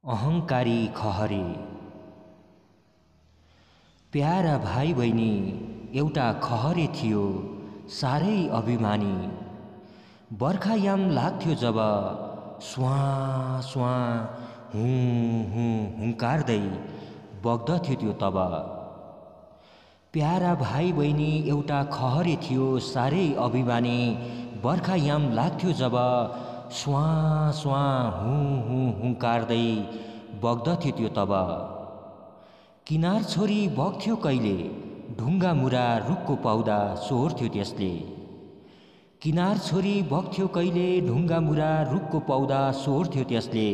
अहंकारी खहरे। प्यारा भाइ बहिनी एउटा खहरे थियो, साह्रै अभिमानी। बर्खायाम लाग्थ्यो जब स्वाँ स्वाँ हुँ हुँ हुङ्कार्दै बग्दथ्यो त्यो तब। प्यारा भाइ बहिनी एउटा खहरे थियो, साह्रै अभिमानी। बर्खायाम लाग्थ्यो जब स्वाँ स्वाँ हुँ हुँ हुङ्कार्दै बग्दथ्यो त्यो तब। किनार छोरी बग्थ्यो कहिले, ढुङ्गा मुरा रुखको पाउदा सोहोर्थ्यो त्यसले। किनार छोरी बग्थ्यो कहिले, ढुङ्गा मुरा रुखको पाउदा सोहोर्थ्यो त्यसले।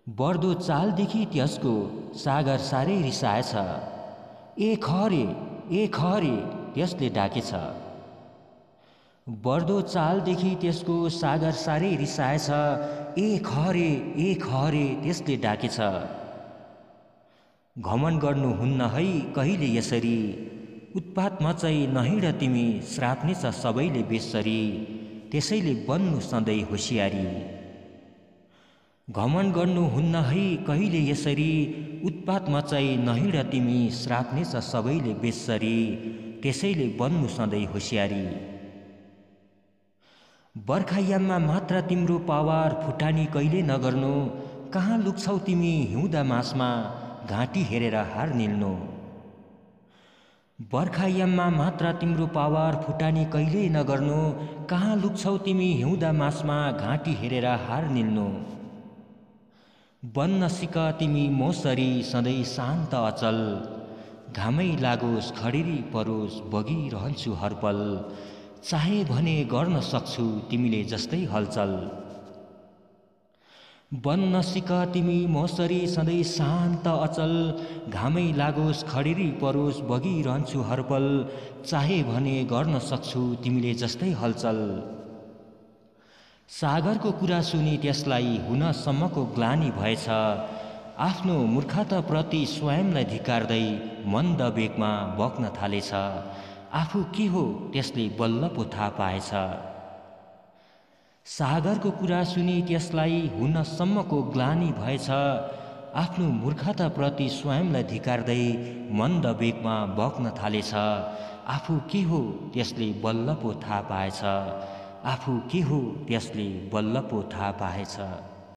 बढ्दो चालदेखि त्यसको सागर साह्रै रिसाएछ, ए खहरे त्यसले डाकेछ। बढ्दो चालदेखि त्यसको सागर साह्रै रिसाएछ, ए खहरे त्यसले डाकेछ। घमण्ड गर्नु हुन्न है कहिले यसरी, उत्पात मचाइ नहिँड तिमी, श्राप्नेछ सबैले बेसरी, त्यसैले बन्नु सधैँ होसियारी। घमण्ड गर्नु हुन्न है कहिले यसरी, उत्पात मचाइ नहिँड तिमी, श्राप्नेछ सबैले बेसरी, त्यसैले बन्नु सधैँ होसियारी। बर्खायाममा मात्र तिम्रो पावर फुटानी कहिले नगर्नु, कहाँ लुक्छौ तिमी हिउँदा मासमा, घाँटी हेरेर हार निल्नु। बर्खायाममा मात्र तिम्रो पावर फुटानी कहिले नगर्नु, कहाँ लुक्छौ तिमी हिउँदा मासमा, घाँटी हेरेर हार निल्नु। बन्न सिक तिमी मोसरी सधैँ शान्त अचल, घामै लागोस् खडेरी परोस् बगिरहन्छु हरपल, चाहे भने गर्न सक्छु तिमीले जस्तै हलचल। बन्न सिक तिमी मोसरी सधैँ शान्त अचल, घामै लागोस् खडेरी परोस् बगिरहन्छु हरपल, चाहे भने गर्न सक्छु तिमीले जस्तै हलचल। सागरको कुरा सुनि त्यसलाई हुनसम्मको ग्लानि भएछ, आफ्नो मूर्खताप्रति स्वयंलाई धिक्कार्दै मन्द वेगमा बग्न थालेछ। आफू के हो त्यसले बल्ल पो थाहा पाएछ। सागरको कुरा सुनि त्यसलाई हुनसम्मको ग्लानि भएछ, आफ्नो मूर्खताप्रति स्वयंलाई धिक्कार्दै मन्द वेगमा बग्न थालेछ। आफू के हो त्यसले बल्ल पो थाहा पाएछ, आफू के हो त्यसले बल्ल पो थाहा पाएछ।